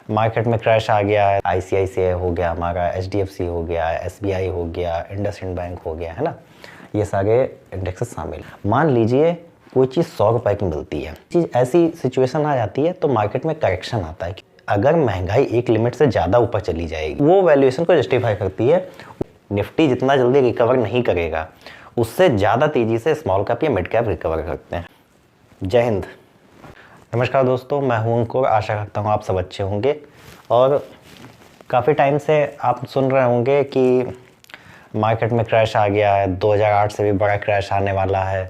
Market में crash आ गया है, आईसीआईसीआई हो गया, हमारा एचडीएफसी हो गया, एसबीआई हो गया, इंडसइंड बैंक हो गया, है ना, ये सारे इंडेक्सेस शामिल। मान लीजिए कोई चीज़ 100 रुपए की मिलती है, चीज़ ऐसी सिचुएशन आ जाती है तो मार्केट में करेक्शन आता है। अगर महंगाई एक लिमिट से ज़्यादा ऊपर चली जाएगी, वो वैल्यूएशन को जस्टिफाई करती है। निफ्टी जितना जल्दी रिकवर नहीं करेगा, उससे ज़्यादा तेज़ी से स्मॉल कैप या मिड कैप रिकवर करते हैं। जय हिंद। नमस्कार दोस्तों, मैं हूं अंकुर। आशा करता हूं आप सब अच्छे होंगे। और काफ़ी टाइम से आप सुन रहे होंगे कि मार्केट में क्रैश आ गया है, 2008 से भी बड़ा क्रैश आने वाला है,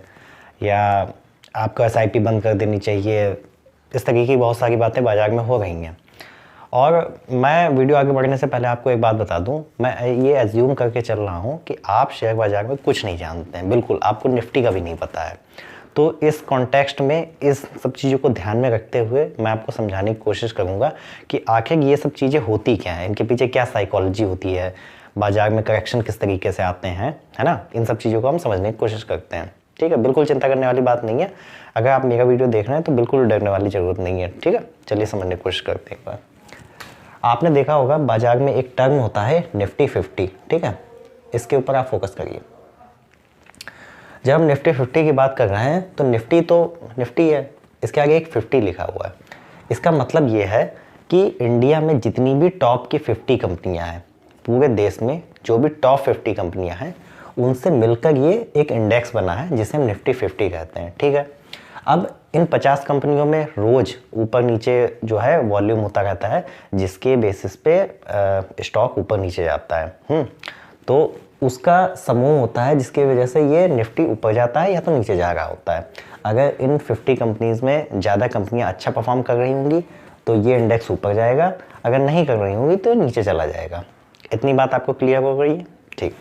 या आपको एसआईपी बंद कर देनी चाहिए। इस तरीके की बहुत सारी बातें बाज़ार में हो रही हैं। और मैं वीडियो आगे बढ़ने से पहले आपको एक बात बता दूं, मैं ये एज्यूम करके चल रहा हूं कि आप शेयर बाज़ार में कुछ नहीं जानते हैं, बिल्कुल आपको निफ्टी का भी नहीं पता है। तो इस कॉन्टेक्स्ट में इस सब चीज़ों को ध्यान में रखते हुए मैं आपको समझाने की कोशिश करूंगा कि आखिर ये सब चीज़ें होती क्या हैं, इनके पीछे क्या साइकोलॉजी होती है, बाज़ार में करेक्शन किस तरीके से आते हैं, है ना। इन सब चीज़ों को हम समझने की कोशिश करते हैं। ठीक है, बिल्कुल चिंता करने वाली बात नहीं है। अगर आप मेरा वीडियो देख रहे हैं तो बिल्कुल डरने वाली ज़रूरत नहीं है। ठीक है, चलिए समझने की कोशिश करते हैं एक बार। आपने देखा होगा बाजार में एक टर्म होता है निफ्टी 50। ठीक है, इसके ऊपर आप फोकस करिए। जब हम निफ्टी 50 की बात कर रहे हैं तो निफ्टी है, इसके आगे एक 50 लिखा हुआ है। इसका मतलब ये है कि इंडिया में जितनी भी टॉप की 50 कंपनियां हैं, पूरे देश में जो भी टॉप 50 कंपनियां हैं, उनसे मिलकर ये एक इंडेक्स बना है जिसे हम निफ्टी 50 कहते हैं। ठीक है, अब इन 50 कंपनियों में रोज़ ऊपर नीचे जो है वॉल्यूम होता रहता है, जिसके बेसिस पे स्टॉक ऊपर नीचे जाता है। तो उसका समूह होता है जिसकी वजह से ये निफ्टी ऊपर जाता है या तो नीचे जा रहा होता है। अगर इन 50 कंपनीज़ में ज़्यादा कंपनियां अच्छा परफॉर्म कर रही होंगी तो ये इंडेक्स ऊपर जाएगा, अगर नहीं कर रही होंगी तो नीचे चला जाएगा। इतनी बात आपको क्लियर हो गई है? ठीक।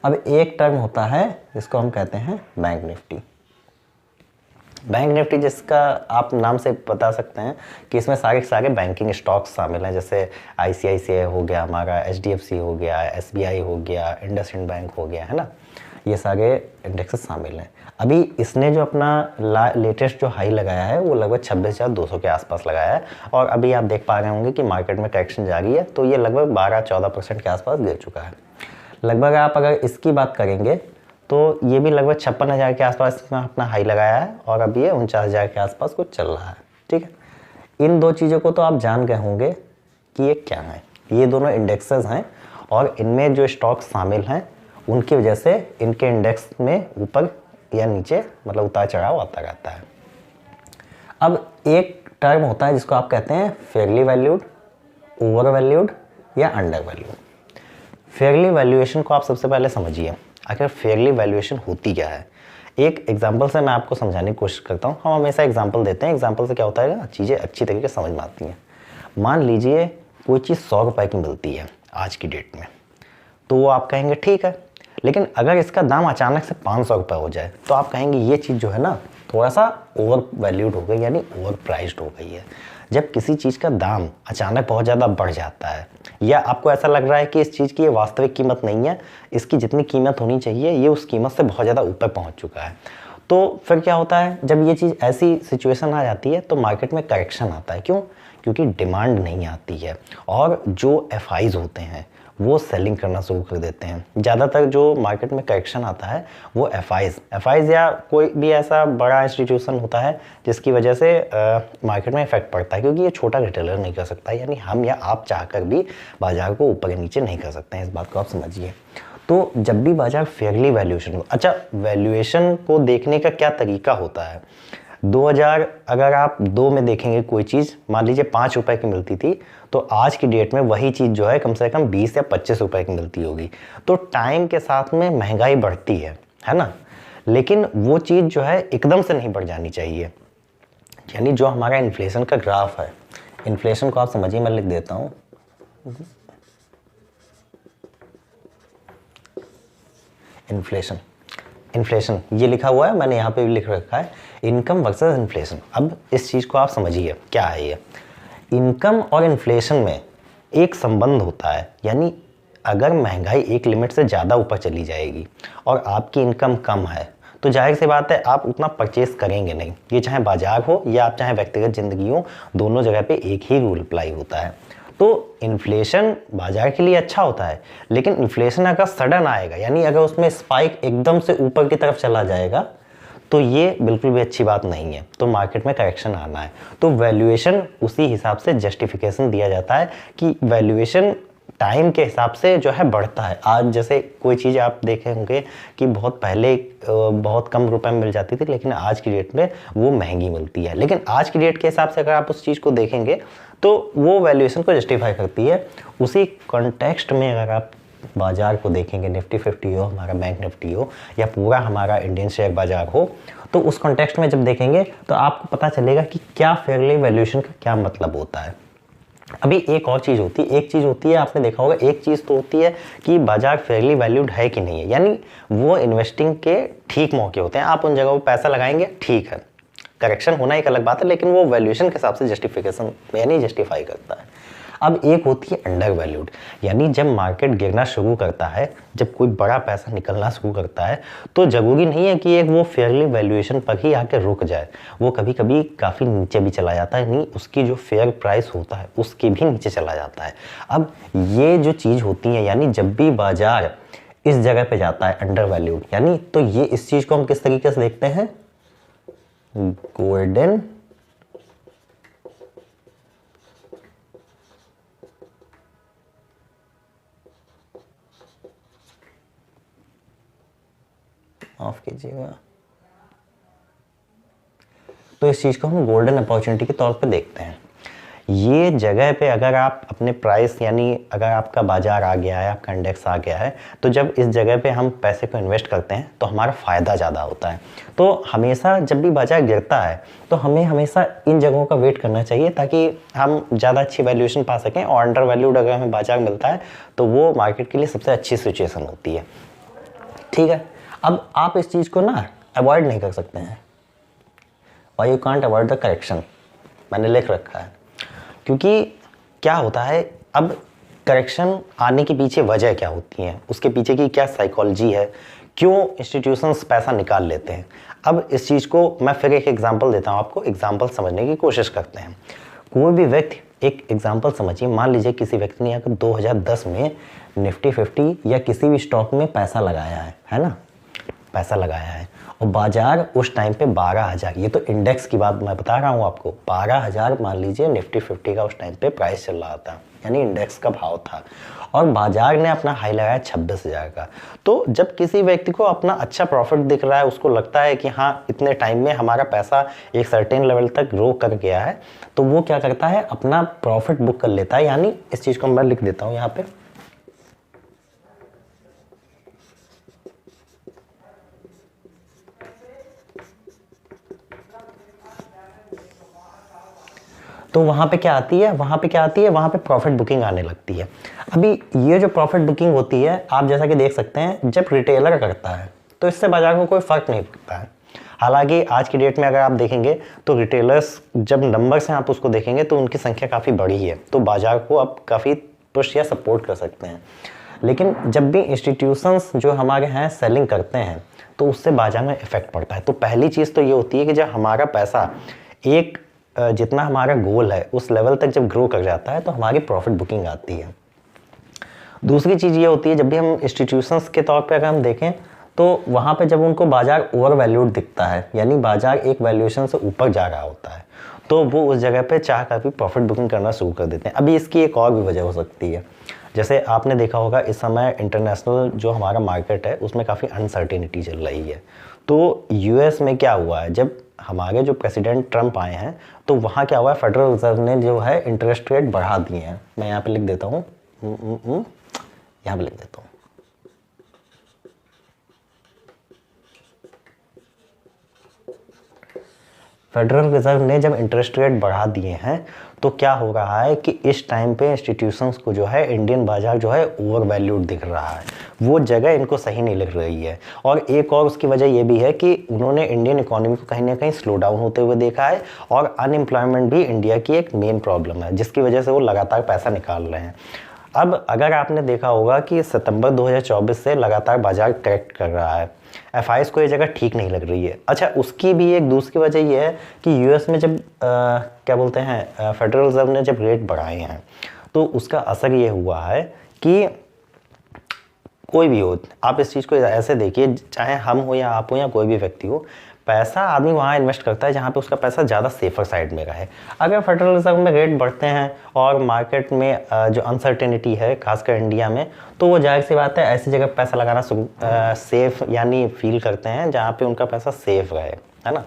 अब एक टर्म होता है जिसको हम कहते हैं बैंक निफ्टी। बैंक निफ्टी जिसका आप नाम से बता सकते हैं कि इसमें सारे बैंकिंग स्टॉक्स शामिल हैं, जैसे आईसीआईसीआई हो गया, हमारा एचडीएफसी हो गया, एसबीआई हो गया, इंडसइंड बैंक हो गया, है ना, ये सारे इंडेक्सेस शामिल हैं। अभी इसने जो अपना लेटेस्ट जो हाई लगाया है वो लगभग 26,200 के आसपास लगाया है। और अभी आप देख पा रहे होंगे कि मार्केट में करेक्शन जारी है, तो ये लगभग 12-14% के आसपास गिर चुका है। लगभग आप अगर इसकी बात करेंगे तो ये भी लगभग 56,000 के आसपास अपना हाई लगाया है और अब ये 49,000 के आसपास कुछ चल रहा है। ठीक है, इन दो चीज़ों को तो आप जान गए होंगे कि ये क्या है। ये दोनों इंडेक्सेस हैं और इनमें जो स्टॉक्स शामिल हैं उनकी वजह से इनके इंडेक्स में ऊपर या नीचे मतलब उतार चढ़ाव आता रहता है। अब एक टर्म होता है जिसको आप कहते हैं फेयरली वैल्यूड, ओवर वैल्यूड या अंडर वैल्यूड। फेयरली वैल्यूएशन को आप सबसे पहले समझिए, आखिर फेयरली वैल्यूएशन होती क्या है। एक एग्जांपल से मैं आपको समझाने की कोशिश करता हूँ। हम हमेशा एग्जांपल देते हैं, एग्जांपल से क्या होता है ना, चीज़ें अच्छी तरीके से समझ में आती हैं। मान लीजिए कोई चीज़ 100 रुपए की मिलती है आज की डेट में, तो वो आप कहेंगे ठीक है। लेकिन अगर इसका दाम अचानक से 500 रुपये हो जाए तो आप कहेंगे ये चीज़ जो है ना थोड़ा सा ओवर वैल्यूड हो गई, यानी ओवर प्राइस्ड हो गई है। जब किसी चीज़ का दाम अचानक बहुत ज़्यादा बढ़ जाता है या आपको ऐसा लग रहा है कि इस चीज़ की ये वास्तविक कीमत नहीं है, इसकी जितनी कीमत होनी चाहिए ये उस कीमत से बहुत ज़्यादा ऊपर पहुंच चुका है, तो फिर क्या होता है, जब ये चीज़ ऐसी सिचुएशन आ जाती है तो मार्केट में करेक्शन आता है। क्यों? क्योंकि डिमांड नहीं आती है और जो एफआईज होते हैं वो सेलिंग करना शुरू कर देते हैं। ज़्यादातर जो मार्केट में करेक्शन आता है वो एफआईज या कोई भी ऐसा बड़ा इंस्टीट्यूशन होता है जिसकी वजह से मार्केट में इफेक्ट पड़ता है, क्योंकि ये छोटा रिटेलर नहीं कर सकता, यानी हम या आप चाहकर भी बाजार को ऊपर या नीचे नहीं कर सकते हैं। इस बात को आप समझिए। तो जब भी बाजार फेयरली वैल्यूएशन अच्छा, वैल्यूएशन को देखने का क्या तरीका होता है। 2000 अगर आप 2 में देखेंगे कोई चीज़, मान लीजिए 5 रुपए की मिलती थी, तो आज की डेट में वही चीज़ जो है कम से कम 20 या 25 रुपए की मिलती होगी। तो टाइम के साथ में महंगाई बढ़ती है ना, लेकिन वो चीज़ जो है एकदम से नहीं बढ़ जानी चाहिए। यानी जो हमारा इन्फ्लेशन का ग्राफ है, इन्फ्लेशन को आप समझिए, मैं लिख देता हूँ। इन्फ्लेशन ये लिखा हुआ है, मैंने यहाँ पे भी लिख रखा है इनकम वर्सेस इन्फ्लेशन। अब इस चीज़ को आप समझिए क्या है ये। इनकम और इन्फ्लेशन में एक संबंध होता है, यानी अगर महंगाई एक लिमिट से ज़्यादा ऊपर चली जाएगी और आपकी इनकम कम है तो जाहिर सी बात है आप उतना परचेस करेंगे नहीं। ये चाहे बाजार हो या आप चाहे व्यक्तिगत जिंदगी हो, दोनों जगह पे एक ही रूल अप्लाई होता है। तो इन्फ्लेशन बाजार के लिए अच्छा होता है, लेकिन इन्फ्लेशन अगर सडन आएगा, यानी अगर उसमें स्पाइक एकदम से ऊपर की तरफ चला जाएगा, तो ये बिल्कुल भी अच्छी बात नहीं है। तो मार्केट में करेक्शन आना है, तो वैल्यूएशन उसी हिसाब से जस्टिफिकेशन दिया जाता है कि वैल्यूएशन टाइम के हिसाब से जो है बढ़ता है। आज जैसे कोई चीज़ आप देखे होंगे कि बहुत पहले बहुत कम रुपए में मिल जाती थी, लेकिन आज की डेट में वो महंगी मिलती है। लेकिन आज की डेट के हिसाब से अगर आप उस चीज़ को देखेंगे तो वो वैल्यूएशन को जस्टिफाई करती है। उसी कॉन्टेक्स्ट में अगर आप बाजार को देखेंगे, निफ्टी 50 हो, हमारा बैंक निफ्टी हो, या पूरा हमारा इंडियन शेयर बाजार हो, तो उस कॉन्टेक्स्ट में जब देखेंगे तो आपको पता चलेगा कि क्या फेयरली वैल्यूएशन का क्या मतलब होता है। अभी एक और चीज़ होती है, एक चीज़ होती है, आपने देखा होगा, एक चीज़ तो होती है कि बाजार फेयरली वैल्यूड है कि नहीं है, यानी वो इन्वेस्टिंग के ठीक मौके होते हैं, आप उन जगहों पर पैसा लगाएंगे, ठीक है, करेक्शन होना एक अलग बात है, लेकिन वो वैल्यूएशन के हिसाब से जस्टिफिकेशन यानी जस्टिफाई करता है। अब एक होती है अंडर वैल्यूड, यानी जब मार्केट गिरना शुरू करता है, जब कोई बड़ा पैसा निकलना शुरू करता है, तो ज़रूरी नहीं है कि एक वो फेयरली वैल्यूएशन पर ही आके रुक जाए, वो कभी कभी काफ़ी नीचे भी चला जाता है, नहीं उसकी जो फेयर प्राइस होता है उसके भी नीचे चला जाता है। अब ये जो चीज़ होती है, यानी जब भी बाजार इस जगह पे जाता है अंडर वैल्यूड, यानी तो ये इस चीज़ को हम किस तरीके से देखते हैं, गोल्डन ऑफ कीजिएगा, तो इस चीज़ को हम गोल्डन अपॉर्चुनिटी के तौर पे देखते हैं। ये जगह पे अगर आप अपने प्राइस, यानी अगर आपका बाजार आ गया है, आपका इंडेक्स आ गया है, तो जब इस जगह पे हम पैसे को इन्वेस्ट करते हैं तो हमारा फ़ायदा ज़्यादा होता है। तो हमेशा जब भी बाजार गिरता है तो हमें हमेशा इन जगहों का वेट करना चाहिए, ताकि हम ज़्यादा अच्छी वैल्यूएशन पा सकें। और अंडर वैल्यूड अगर हमें बाजार मिलता है तो वो मार्केट के लिए सबसे अच्छी सिचुएशन होती है। ठीक है, अब आप इस चीज़ को ना अवॉइड नहीं कर सकते हैं। Why you can't avoid the correction, मैंने लिख रखा है, क्योंकि क्या होता है, अब करेक्शन आने के पीछे वजह क्या होती है, उसके पीछे की क्या साइकोलॉजी है, क्यों इंस्टीट्यूशंस पैसा निकाल लेते हैं। अब इस चीज़ को मैं फिर एक एग्जांपल देता हूँ आपको, एग्जांपल समझने की कोशिश करते हैं। कोई भी व्यक्ति, एक एग्जांपल समझिए, मान लीजिए किसी व्यक्ति ने अगर 2010 में निफ्टी 50 या किसी भी स्टॉक में पैसा लगाया है ना, पैसा लगाया है, और बाजार उस टाइम पे 12,000, ये तो इंडेक्स की बात मैं बता रहा हूँ आपको, 12,000 मान लीजिए निफ्टी 50 का उस टाइम पे प्राइस चल रहा था, यानी इंडेक्स का भाव था, और बाजार ने अपना हाई लगाया 26,000 का। तो जब किसी व्यक्ति को अपना अच्छा प्रॉफिट दिख रहा है, उसको लगता है कि हाँ इतने टाइम में हमारा पैसा एक सर्टेन लेवल तक ग्रो कर गया है, तो वो क्या करता है, अपना प्रॉफिट बुक कर लेता है। यानी इस चीज़ को मैं लिख देता हूँ यहाँ पे, तो वहाँ पे क्या आती है, वहाँ पे प्रॉफिट बुकिंग आने लगती है। अभी ये जो प्रॉफिट बुकिंग होती है, आप जैसा कि देख सकते हैं, जब रिटेलर करता है तो इससे बाजार को कोई फ़र्क नहीं पड़ता है। हालांकि आज की डेट में अगर आप देखेंगे तो रिटेलर्स, जब नंबर से आप उसको देखेंगे तो उनकी संख्या काफ़ी बड़ी है, तो बाजार को अब काफ़ी पुश या सपोर्ट कर सकते हैं। लेकिन जब भी इंस्टीट्यूशंस जो हमारे हैं सेलिंग करते हैं तो उससे बाजार में इफेक्ट पड़ता है। तो पहली चीज़ तो ये होती है कि जब हमारा पैसा एक जितना हमारा गोल है उस लेवल तक जब ग्रो कर जाता है तो हमारी प्रॉफिट बुकिंग आती है। दूसरी चीज़ ये होती है, जब भी हम इंस्टीट्यूशंस के तौर पे अगर हम देखें तो वहाँ पे जब उनको बाजार ओवर वैल्यूड दिखता है, यानी बाजार एक वैल्यूएशन से ऊपर जा रहा होता है, तो वो उस जगह पे चाह कर भी प्रॉफिट बुकिंग करना शुरू कर देते हैं। अभी इसकी एक और भी वजह हो सकती है, जैसे आपने देखा होगा इस समय इंटरनेशनल जो हमारा मार्केट है उसमें काफ़ी अनसर्टेनिटी चल रही है। तो यूएस में क्या हुआ है, जब हमारे जो प्रेसिडेंट ट्रंप आए हैं तो वहाँ क्या हुआ है, फेडरल रिजर्व ने जो है इंटरेस्ट रेट बढ़ा दिए हैं। मैं यहाँ पे लिख देता हूँ, यहाँ पे लिख देता हूँ, फेडरल रिजर्व ने जब इंटरेस्ट रेट बढ़ा दिए हैं तो क्या हो रहा है कि इस टाइम पे इंस्टीट्यूशंस को जो है इंडियन बाजार जो है ओवर वैल्यूड दिख रहा है, वो जगह इनको सही नहीं लग रही है। और एक और उसकी वजह ये भी है कि उन्होंने इंडियन इकोनॉमी को कहीं ना कहीं स्लो डाउन होते हुए देखा है, और अनएम्प्लॉयमेंट भी इंडिया की एक मेन प्रॉब्लम है जिसकी वजह से वो लगातार पैसा निकाल रहे हैं। अब अगर आपने देखा होगा कि सितंबर 2024 से लगातार बाजार करेक्ट कर रहा है, एफआईएस को ये जगह ठीक नहीं लग रही है। अच्छा, उसकी भी एक दूसरी वजह ये है कि यूएस में जब क्या बोलते हैं फेडरल रिजर्व ने जब रेट बढ़ाए हैं तो उसका असर ये हुआ है कि कोई भी हो, आप इस चीज़ को ऐसे देखिए, चाहे हम हो या आप हो या कोई भी व्यक्ति हो, पैसा आदमी वहाँ इन्वेस्ट करता है जहाँ पे उसका पैसा ज़्यादा सेफर साइड में रहे। अगर फेडरल रिजर्व में रेट बढ़ते हैं और मार्केट में जो अनसर्टेनिटी है खासकर इंडिया में, तो वो जाहिर सी बात है ऐसी जगह पैसा लगाना सेफ यानी फील करते हैं जहाँ पे उनका पैसा सेफ रहे, है ना।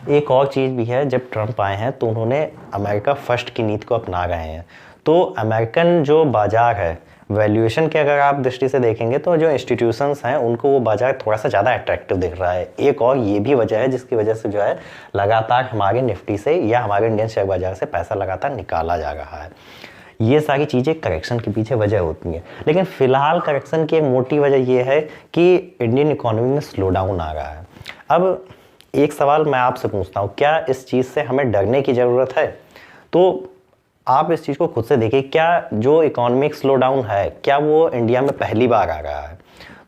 एक और चीज़ भी है, जब ट्रंप आए हैं तो उन्होंने अमेरिका फर्स्ट की नीति को अपना रहे हैं, तो अमेरिकन जो बाज़ार है वैल्यूएशन के अगर आप दृष्टि से देखेंगे तो जो इंस्टीट्यूशंस हैं उनको वो बाजार थोड़ा सा ज़्यादा अट्रैक्टिव दिख रहा है। एक और ये भी वजह है जिसकी वजह से जो है लगातार हमारे निफ्टी से या हमारे इंडियन शेयर बाजार से पैसा लगातार निकाला जा रहा है। ये सारी चीज़ें करेक्शन के पीछे वजह होती हैं, लेकिन फ़िलहाल करेक्शन की एक मोटी वजह ये है कि इंडियन इकोनॉमी में स्लो डाउन आ रहा है। अब एक सवाल मैं आपसे पूछता हूँ, क्या इस चीज़ से हमें डरने की ज़रूरत है? तो आप इस चीज़ को खुद से देखिए, क्या जो इकोनॉमिक स्लो डाउन है क्या वो इंडिया में पहली बार आ रहा है?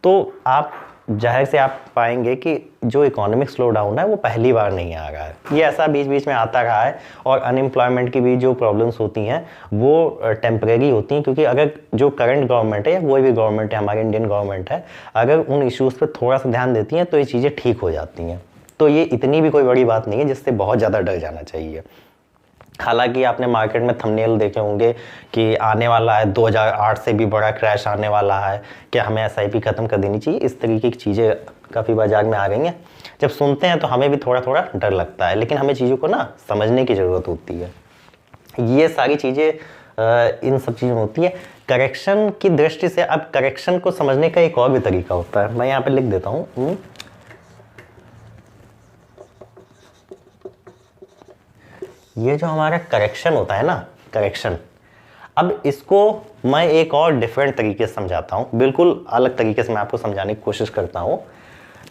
तो आप जाहिर से आप पाएंगे कि जो इकोनॉमिक स्लो डाउन है वो पहली बार नहीं आ रहा है, ये ऐसा बीच बीच में आता रहा है। और अनएम्प्लॉयमेंट की भी जो प्रॉब्लम्स होती हैं वो टेम्परेरी होती हैं, क्योंकि अगर जो करंट गवर्नमेंट है या कोई भी गवर्नमेंट है, हमारी इंडियन गवर्नमेंट है, अगर उन इश्यूज़ पर थोड़ा सा ध्यान देती हैं तो ये चीज़ें ठीक हो जाती हैं। तो ये इतनी भी कोई बड़ी बात नहीं है जिससे बहुत ज़्यादा डर जाना चाहिए। हालांकि आपने मार्केट में थंबनेल देखे होंगे कि आने वाला है 2008 से भी बड़ा क्रैश आने वाला है, क्या हमें एसआईपी ख़त्म कर देनी चाहिए, इस तरीके की चीज़ें काफ़ी बाजार में आ गई हैं। जब सुनते हैं तो हमें भी थोड़ा थोड़ा डर लगता है, लेकिन हमें चीज़ों को ना समझने की ज़रूरत होती है। ये सारी चीज़ें इन सब चीज़ों में होती है करेक्शन की दृष्टि से। अब करेक्शन को समझने का एक और भी तरीका होता है, मैं यहाँ पर लिख देता हूँ। ये जो हमारा करेक्शन होता है ना, करेक्शन, अब इसको मैं एक और डिफरेंट तरीके से समझाता हूँ, बिल्कुल अलग तरीके से मैं आपको समझाने की कोशिश करता हूँ।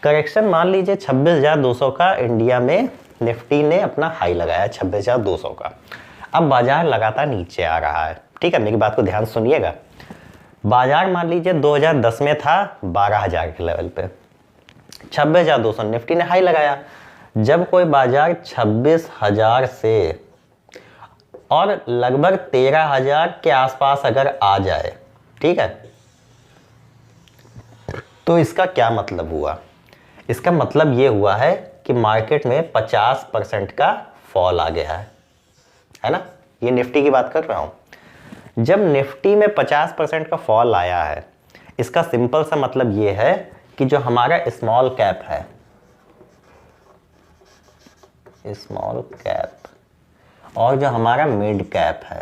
करेक्शन मान लीजिए 26,200 का इंडिया में निफ्टी ने अपना हाई लगाया 26,200 का। अब बाजार लगातार नीचे आ रहा है, ठीक है, मेरी बात को ध्यान सुनिएगा। बाजार मान लीजिए 2010 में था 12,000 के लेवल पे, 26,200 निफ्टी ने हाई लगाया। जब कोई बाजार 26,000 से और लगभग 13,000 के आसपास अगर आ जाए, ठीक है, तो इसका क्या मतलब हुआ? इसका मतलब ये हुआ है कि मार्केट में 50% का फॉल आ गया है ना। ये निफ्टी की बात कर रहा हूं। जब निफ्टी में 50% का फॉल आया है, इसका सिंपल सा मतलब ये है कि जो हमारा स्मॉल कैप है, स्मॉल कैप और जो हमारा मिड कैप है,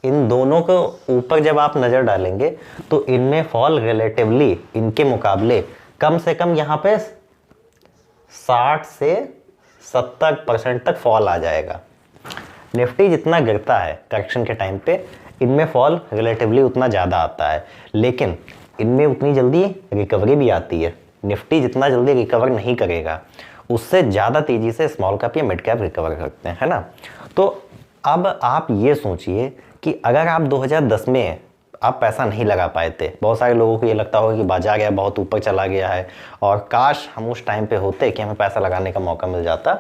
इन दोनों को ऊपर जब आप नज़र डालेंगे तो इनमें फॉल रिलेटिवली इनके मुकाबले कम से कम यहाँ पे 60 से 70% तक फॉल आ जाएगा। निफ्टी जितना गिरता है करेक्शन के टाइम पे, इनमें फॉल रिलेटिवली उतना ज़्यादा आता है, लेकिन इनमें उतनी जल्दी रिकवरी भी आती है। निफ्टी जितना जल्दी रिकवर नहीं करेगा, उससे ज़्यादा तेज़ी से स्मॉल कैप या मिड कैप रिकवर करते हैं, है ना। तो अब आप ये सोचिए कि अगर आप 2010 में आप पैसा नहीं लगा पाए थे, बहुत सारे लोगों को ये लगता होगा कि बाजार गया बहुत ऊपर चला गया है और काश हम उस टाइम पे होते कि हमें पैसा लगाने का मौका मिल जाता।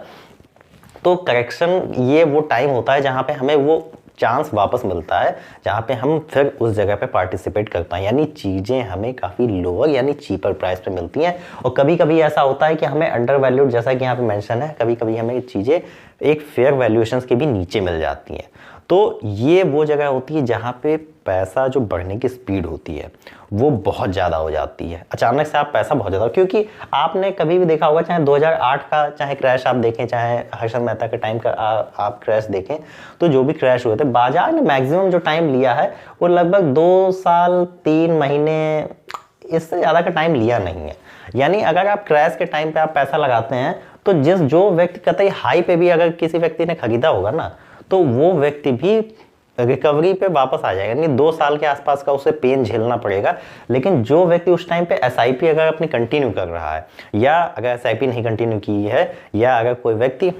तो करेक्शन ये वो टाइम होता है जहाँ पे हमें वो चांस वापस मिलता है, जहाँ पे हम फिर उस जगह पे पार्टिसिपेट कर पाएँ, यानी चीज़ें हमें काफ़ी लोअर यानी चीपर प्राइस पे मिलती हैं। और कभी कभी ऐसा होता है कि हमें अंडर वैल्यूड, जैसा कि यहाँ पे मेंशन है, कभी कभी हमें चीज़ें एक फेयर वैल्यूएशंस के भी नीचे मिल जाती हैं। तो ये वो जगह होती है जहाँ पे पैसा जो बढ़ने की स्पीड होती है वो बहुत ज़्यादा हो जाती है, अचानक से आप पैसा बहुत ज़्यादा, क्योंकि आपने कभी भी देखा होगा, चाहे 2008 का चाहे क्रैश आप देखें, चाहे हर्षद मेहता के टाइम का आप क्रैश देखें, तो जो भी क्रैश हुए थे बाजार ने मैक्सिमम जो टाइम लिया है वो लगभग 2 साल 3 महीने, इससे ज़्यादा का टाइम लिया नहीं है। यानी अगर आप क्रैश के टाइम पे आप पैसा लगाते हैं तो जो व्यक्ति कतई हाई पे भी अगर किसी व्यक्ति ने खरीदा होगा ना, तो वो व्यक्ति भी रिकवरी पे वापस आ जाएगा, यानी 2 साल के आसपास का उसे पेन झेलना पड़ेगा। लेकिन जो व्यक्ति उस टाइम पे एसआईपी अगर अपनी कंटिन्यू कर रहा है, या अगर एसआईपी नहीं कंटिन्यू की है, या अगर कोई व्यक्ति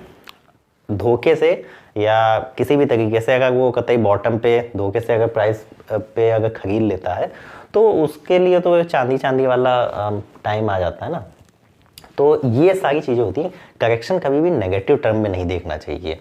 धोखे से या किसी भी तरीके से अगर वो कतई बॉटम पे धोखे से अगर प्राइस पे अगर खरीद लेता है तो उसके लिए तो चांदी वाला टाइम आ जाता है ना। तो ये सारी चीज़ें होती हैं। करेक्शन कभी भी नेगेटिव टर्म में नहीं देखना चाहिए।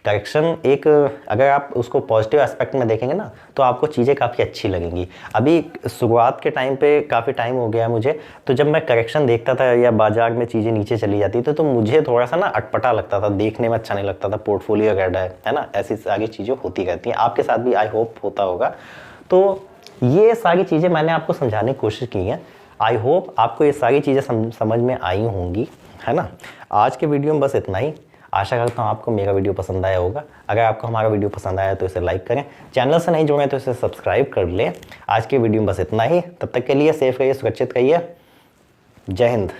करेक्शन एक, अगर आप उसको पॉजिटिव एस्पेक्ट में देखेंगे ना तो आपको चीज़ें काफ़ी अच्छी लगेंगी। अभी शुरुआत के टाइम पे काफ़ी टाइम हो गया मुझे, तो जब मैं करेक्शन देखता था या बाजार में चीज़ें नीचे चली जाती तो मुझे थोड़ा सा ना अटपटा लगता था, देखने में अच्छा नहीं लगता था, पोर्टफोलियो कैसा है ना, ऐसी सारी चीज़ें होती रहती हैं। आपके साथ भी आई होप होता होगा। तो ये सारी चीज़ें मैंने आपको समझाने की कोशिश की हैं। आई होप आपको ये सारी चीज़ें समझ में आई होंगी, है ना। आज के वीडियो में बस इतना ही। आशा करता हूँ आपको मेरा वीडियो पसंद आया होगा। अगर आपको हमारा वीडियो पसंद आया तो इसे लाइक करें, चैनल से नहीं जुड़े तो इसे सब्सक्राइब कर लें। आज के वीडियो में बस इतना ही। तब तक के लिए सेफ रहिए, सुरक्षित रहिए। जय हिंद।